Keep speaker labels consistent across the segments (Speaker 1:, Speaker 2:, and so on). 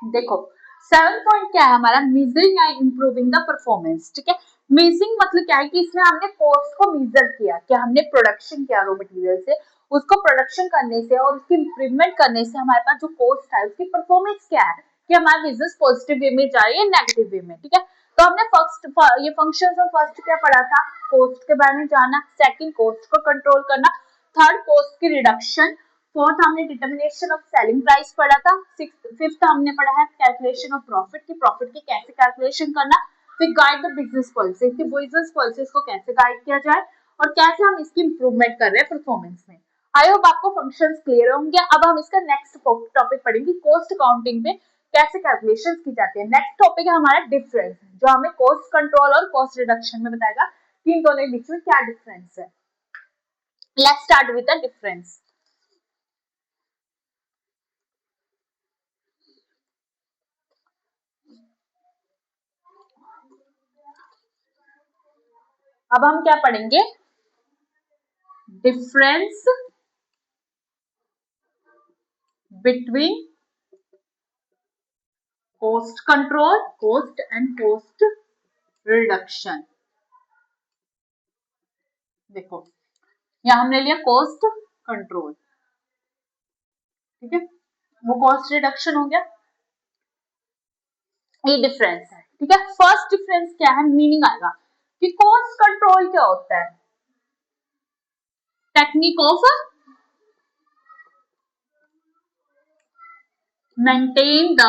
Speaker 1: देखो 7 पॉइंट क्या है हमारा, measuring and improving the performance. ठीक है, मेजरिंग मतलब क्या है कि इसमें हमने कॉस्ट को मेजर किया कि हमने प्रोडक्शन किया रॉ मटेरियल से, उसको प्रोडक्शन करने से और उसकी इम्प्रूवमेंट करने से हमारे पास जो कॉस्ट है उसकी परफॉर्मेंस क्या है कि हमारा बिजनेस पॉजिटिव वे में जा रही है नेगेटिव वे में। ठीक है, तो हमने फर्स्ट ये फंक्शंस और फर्स्ट क्या पढ़ा था, कॉस्ट के बारे में जाना, सेकंड कॉस्ट को कंट्रोल करना, थर्ड कॉस्ट की रिडक्शन, फोर्थ हमने डिटर्मिनेशन ऑफ सेलिंग प्राइस पढ़ा था, फिफ्थ हमने पढ़ा है कैलकुलेशन ऑफ प्रॉफिट की कैसे कैलकुलेशन करना, फिर गाइड द बिजनेस पॉलिसी की बिजनेस पॉलिसीज को कैसे गाइड किया जाए और कैसे हम इसकी इंप्रूवमेंट कर रहे हैं परफॉर्मेंस में। आई होप आपको फंक्शंस क्लियर होंगे। अब हम इसका नेक्स्ट टॉपिक पढ़ेंगे, कॉस्ट अकाउंटिंग में कैसे कैलकुलेशंस की जाती है। नेक्स्ट टॉपिक है हमारा डिफरेंस, जो हमें कॉस्ट कंट्रोल और कॉस्ट रिडक्शन में बताएगा कि इन दोनों के बीच में क्या डिफरेंस है। Let's start with the difference. अब हम क्या पढ़ेंगे, difference between cost control, cost and cost reduction. देखो यहां हमने लिया कॉस्ट कंट्रोल, ठीक है, वो कॉस्ट रिडक्शन हो गया, ये डिफरेंस है। ठीक है, फर्स्ट डिफरेंस क्या है, मीनिंग आएगा कि कॉस्ट कंट्रोल क्या होता है, technique of maintain the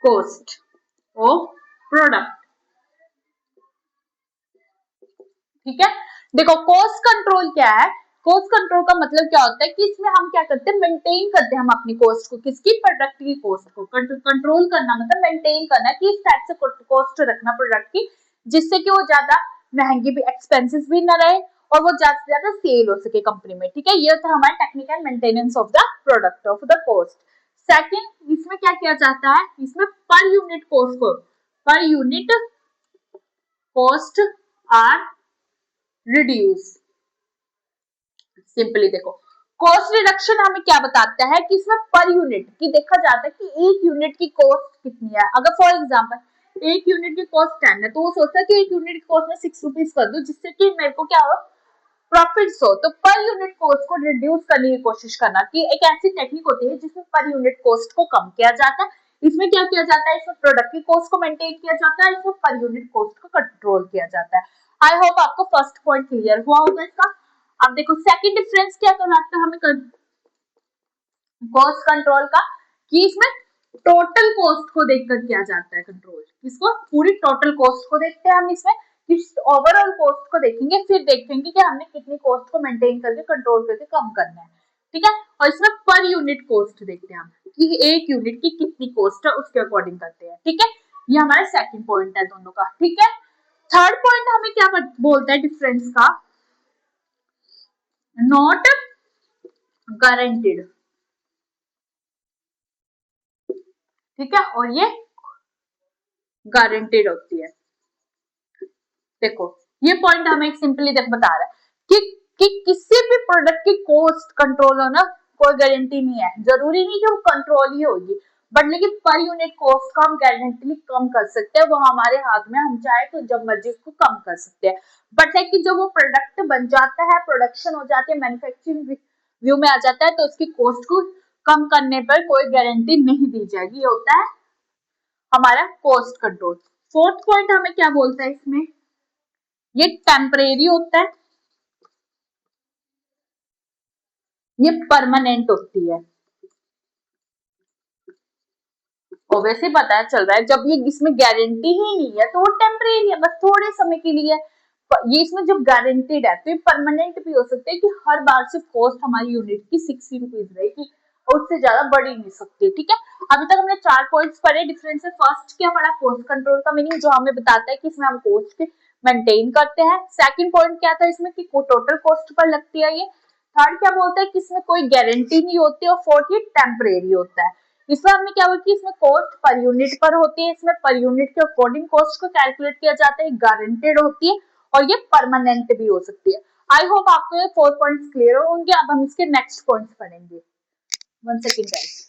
Speaker 1: cost of product. ठीक है, देखो कॉस्ट कंट्रोल क्या है, कॉस्ट कंट्रोल का मतलब क्या होता है कि इसमें हम क्या करते हैं, मेंटेन करते हैं हम अपनी कॉस्ट को, किसकी, प्रोडक्ट की कॉस्ट को। कंट्रोल करना मतलब मेंटेन करना कि इस टाइप से कॉस्ट रखना प्रोडक्ट की जिससे कि वो ज्यादा महंगी भी, एक्सपेंसिव भी ना रहे और वो ज्यादा से ज्यादा सेल हो सके कंपनी में। ठीक है, ये था हमारा technical maintenance of the product of the cost. Second, इसमें क्या किया जाता है, इसमें पर यूनिट कॉस्ट को, per unit cost are reduce. Simply देखो कॉस्ट रिडक्शन हमें क्या बताता है कि इसमें पर यूनिट की देखा जाता है कि एक यूनिट की कॉस्ट कितनी है। अगर फॉर एग्जांपल एक यूनिट की कॉस्ट 10 है तो वो सोचता है कि एक यूनिट की कॉस्ट में 6 रुपीज कर दूं जिससे कि मेरे को क्या हो, प्रॉफिट्स हो। तो पर यूनिट कॉस्ट को रिड्यूस करने की कोशिश करना कि एक ऐसी टेक्निक होती है जिसमें पर यूनिट कॉस्ट को कम किया जाता है। इसमें क्या किया जाता है, इसमें प्रोडक्ट की कॉस्ट को मेंटेन किया जाता है, इसमें पर यूनिट कॉस्ट को कंट्रोल किया जाता है। आई होप आपको फर्स्ट पॉइंट क्लियर हुआ होगा इसका। अब देखो सेकंड डिफरेंस क्या कहलाता है हमें कॉस्ट कंट्रोल का, कि इसमें टोटल कॉस्ट को देखकर किया जाता है कंट्रोल। किसको, पूरी टोटल कॉस्ट को देखते हैं हम इसमें, ओवरऑल कॉस्ट को देखेंगे, फिर देखेंगे कि हमने कितनी कॉस्ट को मेंटेन करके कंट्रोल करके कम करना है। ठीक है, और इसमें पर यूनिट कॉस्ट देखते हैं हम कि एक यूनिट की कितनी कॉस्ट है उसके अकॉर्डिंग करते हैं। ठीक है, ये हमारा सेकंड पॉइंट है दोनों का। ठीक है, थर्ड पॉइंट हमें क्या बोलता है डिफरेंस का, नॉट गारंटीड। ठीक है, और ये गारंटीड होती है। देखो ये पॉइंट हमें सिंपली बता रहा है कि किसी भी प्रोडक्ट की कॉस्ट कंट्रोल होना कोई गारंटी नहीं है, जरूरी नहीं कि वो कंट्रोल ही होगी, बट लेकिन पर यूनिट कॉस्ट को हम गारंटी कम कर सकते हैं, वो हमारे हाथ में, हम चाहे तो जब मर्जी उसको कम कर सकते हैं। बट है कि जब वो प्रोडक्ट बन जाता है, प्रोडक्शन हो जाती है, मैन्युफैक्चरिंग व्यू में आ जाता है, तो उसकी कॉस्ट को कम करने पर कोई गारंटी नहीं दी जाएगी। ये होता है हमारा कॉस्ट कंट्रोल। फोर्थ पॉइंट हमें क्या बोलता है इसमें, ये टेम्परेरी होता है, ये परमानेंट होती है। और वैसे पता चल रहा है जब ये इसमें गारंटी ही नहीं है तो वो टेम्परेरी है, बस थोड़े समय के लिए। ये इसमें जब गारंटीड है तो ये परमानेंट भी हो सकता है कि हर बार से कॉस्ट हमारी यूनिट की 60 रुपीज रहेगी और उससे ज्यादा बढ़ ही नहीं सकती। ठीक है, अभी तक हमने 4 पॉइंट्स पढ़े डिफरेंस है। फर्स्ट क्या पढ़ा, कॉस्ट कंट्रोल का मीनिंग, जो हमें बताता है कि इसमें हम कॉस्ट मेंटेन करते हैं। सेकंड पॉइंट क्या था इसमें कि टोटल कॉस्ट पर लगती है ये। थर्ड क्या बोलता है कि इसमें कोई गारंटी नहीं होती, और फोर्थ ये टेम्परेरी होता है। इसमें हमने क्या बोला कि इसमें कॉस्ट पर यूनिट पर होती है, इसमें पर यूनिट के अकॉर्डिंग कॉस्ट को कैलकुलेट किया जाता है, गारंटेड होती है और ये परमानेंट भी हो सकती है। आई होप आपको ये 4 पॉइंट्स क्लियर होंगे। अब हम इसके नेक्स्ट पॉइंट्स पढ़ेंगे। 1 सेकेंड गाइस।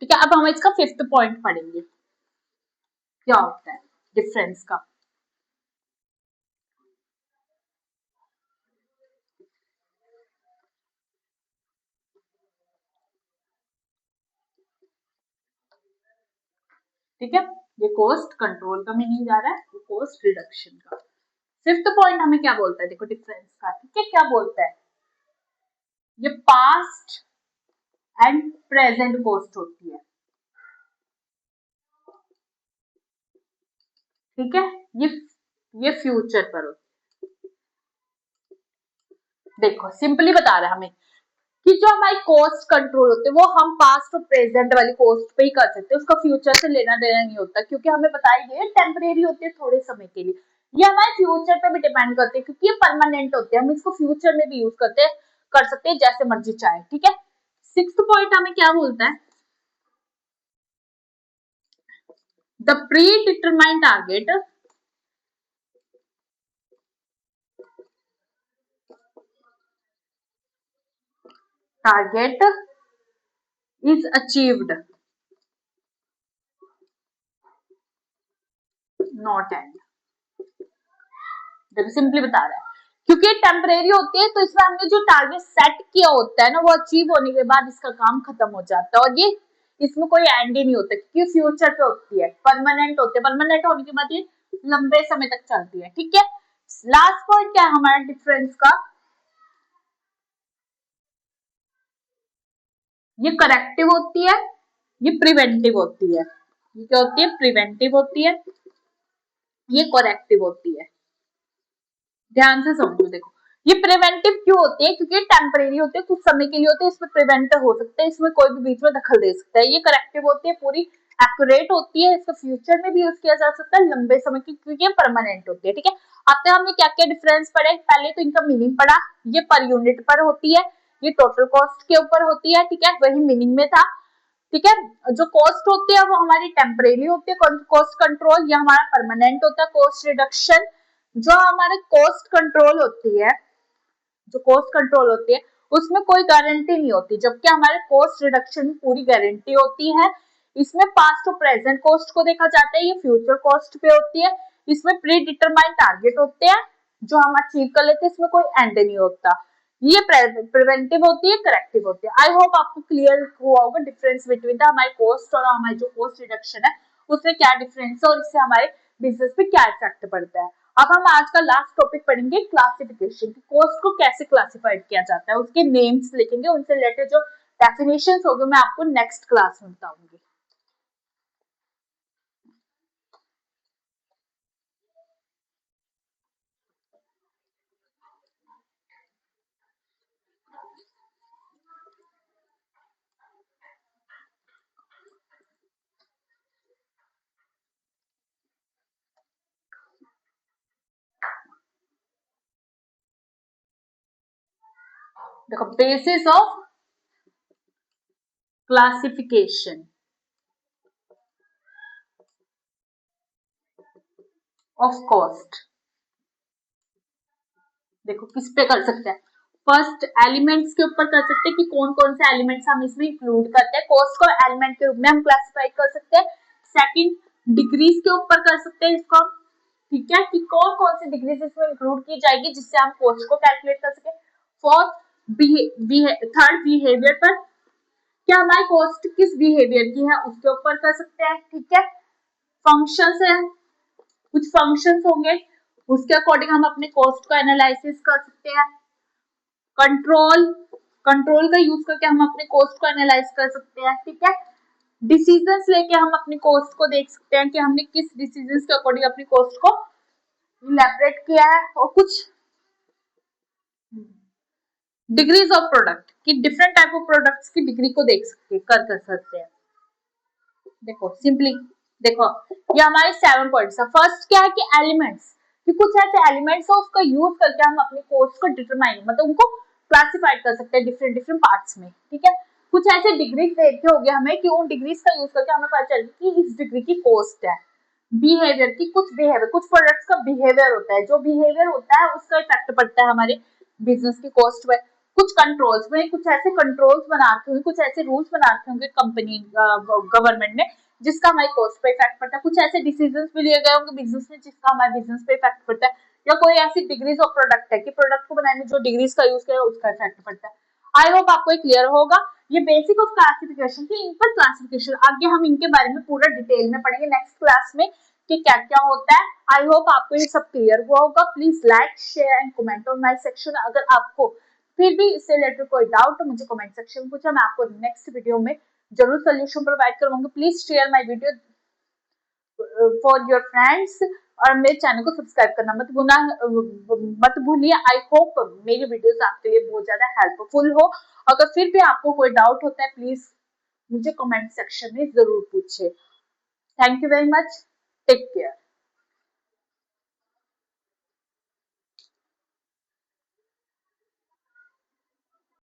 Speaker 1: ठीक है, अब हम इसका 5th पॉइंट पढ़ेंगे, क्या होता है डिफरेंस का। ठीक है, ये कॉस्ट कंट्रोल का मीनिंग जा रहा है, ये कॉस्ट रिडक्शन का। 5th पॉइंट हमें क्या बोलता है, देखो डिफरेंस का। ठीक है, क्या बोलता है, ये पास्ट एंड प्रेजेंट कॉस्ट होती है। ठीक है, ये फ्यूचर पर होती है। देखो सिंपली बता रहा है हमें कि जो हमारी कॉस्ट कंट्रोल होते हैं वो हम पास्ट और प्रेजेंट वाली कॉस्ट पे ही कर सकते हैं, उसका फ्यूचर से लेना देना नहीं होता, क्योंकि हमें बताई गई टेम्परेरी होते हैं थोड़े समय के लिए। ये हमारे फ्यूचर पे भी डिपेंड करते हैं, क्योंकि ये परमानेंट होते हैं, हम इसको फ्यूचर में भी यूज कर सकते हैं जैसे मर्जी चाहे। ठीक है, 6th पॉइंट हमें क्या बोलता है, the pre determined target is achieved not and. देखो सिंपली बता रहा है, क्योंकि टेम्परेरी होती है तो इसमें हमने जो टारगेट सेट किया होता है ना, वो अचीव होने के बाद इसका काम खत्म हो जाता है, और ये इसमें कोई एंड ही नहीं होता, क्योंकि फ्यूचर पे होती है, परमानेंट होते हैं, परमानेंट होने के बाद ये लंबे समय तक चलती है। ठीक है, लास्ट पॉइंट क्या है हमारा डिफरेंस का, ये करेक्टिव होती है, ये प्रिवेंटिव होती है। ये क्या होती है, प्रिवेंटिव होती है, ये करेक्टिव होती है। ध्यान से समझो। देखो ये प्रिवेंटिव क्यों होती है, क्योंकि टेम्परेरी होती है, कुछ समय के लिए होती है, इसमें प्रिवेंट हो सकता है, इसमें कोई भी बीच में दखल दे सकता है। ये करेक्टिव होती है, पूरी एक्यूरेट होती है, इसका फ्यूचर में भी यूज किया जा सकता है लंबे समय की, क्योंकि ये परमानेंट होती है। ठीक है, अब तक हमने क्या क्या डिफरेंस पढ़े, पहले तो इनका मीनिंग पढ़ा, ये पर यूनिट पर होती है, ये टोटल कॉस्ट के ऊपर होती है। ठीक है, वही मीनिंग में था। ठीक है, जो कॉस्ट होती है वो हमारी टेम्परेरी होती है, कॉस्ट कंट्रोल, या हमारा परमानेंट होता है कॉस्ट रिडक्शन। जो हमारे कॉस्ट कंट्रोल होती है, जो कॉस्ट कंट्रोल होती है उसमें कोई गारंटी नहीं होती, जबकि हमारे कॉस्ट रिडक्शन में पूरी गारंटी होती है। इसमें पास्ट और प्रेजेंट कॉस्ट को देखा जाता है, ये फ्यूचर कॉस्ट पे होती है। इसमें प्री डिटरमाइंड टारगेट होते हैं जो हम अचीव कर लेते हैं, इसमें कोई एंड नहीं होता। ये प्रिवेंटिव होती है, करेक्टिव होती है। आई होप आपको क्लियर हुआ होगा डिफरेंस बिटवीन द हमारी कॉस्ट और हमारी जो कॉस्ट रिडक्शन है उसमें क्या डिफरेंस है और इससे हमारे बिजनेस पे क्या इफेक्ट पड़ता है। अब हम आज का लास्ट टॉपिक पढ़ेंगे, क्लासिफिकेशन की, कॉस्ट को कैसे क्लासिफाइड किया जाता है, उसके नेम्स लिखेंगे, उनसे रिलेटेड जो डेफिनेशंस होंगे मैं आपको नेक्स्ट क्लास में बताऊंगी। देखो basis of classification of cost, देखो किस पे कर सकते हैं, फर्स्ट एलिमेंट्स के ऊपर कर सकते हैं कि कौन कौन से एलिमेंट्स हम इसमें इंक्लूड करते हैं, कॉस्ट को एलिमेंट के रूप में हम क्लासिफाई कर सकते हैं। सेकंड डिग्रीज के ऊपर कर सकते हैं इसको, ठीक है, कि कौन कौन सी डिग्रीज इसमें इंक्लूड की जाएगी जिससे हम कॉस्ट को कैलकुलेट कर सके। फोर्थ थर्ड बिहेवियर पर, क्या हमारी कॉस्ट किस बिहेवियर की है उसके ऊपर कर सकते हैं। ठीक है, फंक्शंस है, कुछ फंक्शंस होंगे उसके अकॉर्डिंग हम अपने कॉस्ट को एनालिसिस कर सकते हैं। कंट्रोल, कंट्रोल का यूज करके हम अपने कॉस्ट को एनालाइज कर सकते हैं। ठीक है, डिसीजंस लेके हम अपनी कॉस्ट को देख सकते हैं कि हमने किस डिसीजंस के अकॉर्डिंग अपनी कॉस्ट को इलेबरेट किया है। और कुछ डिग्रीज ऑफ प्रोडक्ट कि डिफरेंट टाइप ऑफ प्रोडक्ट्स की डिग्री को देख सकते कर सकते हैं। देखो सिंपली देखो, ये हमारे 7 पॉइंट्स है। फर्स्ट क्या है कि एलिमेंट्स, कि कुछ ऐसे एलिमेंट्स है उसका यूज करके हम अपनी कॉस्ट को डिटरमाइन, मतलब उनको क्लासिफाइड कर सकते हैं डिफरेंट डिफरेंट पार्ट्स में। ठीक है, कुछ ऐसे डिग्रीज देखे होंगे हमें कि उन डिग्रीज का यूज करके हमें पता चले कि इस डिग्री की कॉस्ट है। बिहेवियर की, कुछ प्रोडक्ट्स का बिहेवियर होता है, जो बिहेवियर होता है उसका इफेक्ट पड़ता है हमारे बिजनेस की कॉस्ट पे। कुछ कंट्रोल्स में, कुछ ऐसे कंट्रोल्स बना रखे होंगे, कुछ ऐसे रूल्स बना रखे होंगे कंपनी गवर्नमेंट ने, जिसका हमारी कॉस्ट पे इफेक्ट पड़ता है। कुछ ऐसे डिसीजंस भी लिए गए होंगे बिजनेस में जिसका हमारे बिजनेस पे इफेक्ट पड़ता है। या कोई ऐसी डिग्रीज ऑफ प्रोडक्ट है कि प्रोडक्ट को बनाने में जो डिग्रीज का यूज किया उसका इफेक्ट पड़ता है। आई होप आपको ये क्लियर होगा। ये बेसिक ऑफ क्लासिफिकेशन थी, इन पर क्लासिफिकेशन आगे हम इनके बारे में पूरा डिटेल में पढ़ेंगे नेक्स्ट क्लास में कि क्या क्या होता है। आई होप आपको ये सब क्लियर हुआ होगा। Please like share and comment on my section. अगर आपको फिर भी इससे रिलेटेड कोई डाउट तो मुझे कमेंट सेक्शन में पूछा, मैं आपको नेक्स्ट वीडियो में जरूर सोल्यूशन प्रोवाइड करूंगी। Please share my video for your friends और मेरे चैनल को सब्सक्राइब करना मत भूलिए। आई होप मेरी वीडियोस आपके लिए बहुत ज्यादा हेल्पफुल हो। अगर फिर भी आपको कोई डाउट होता है प्लीज मुझे कमेंट सेक्शन में जरूर पूछे। Thank you very much. Take care.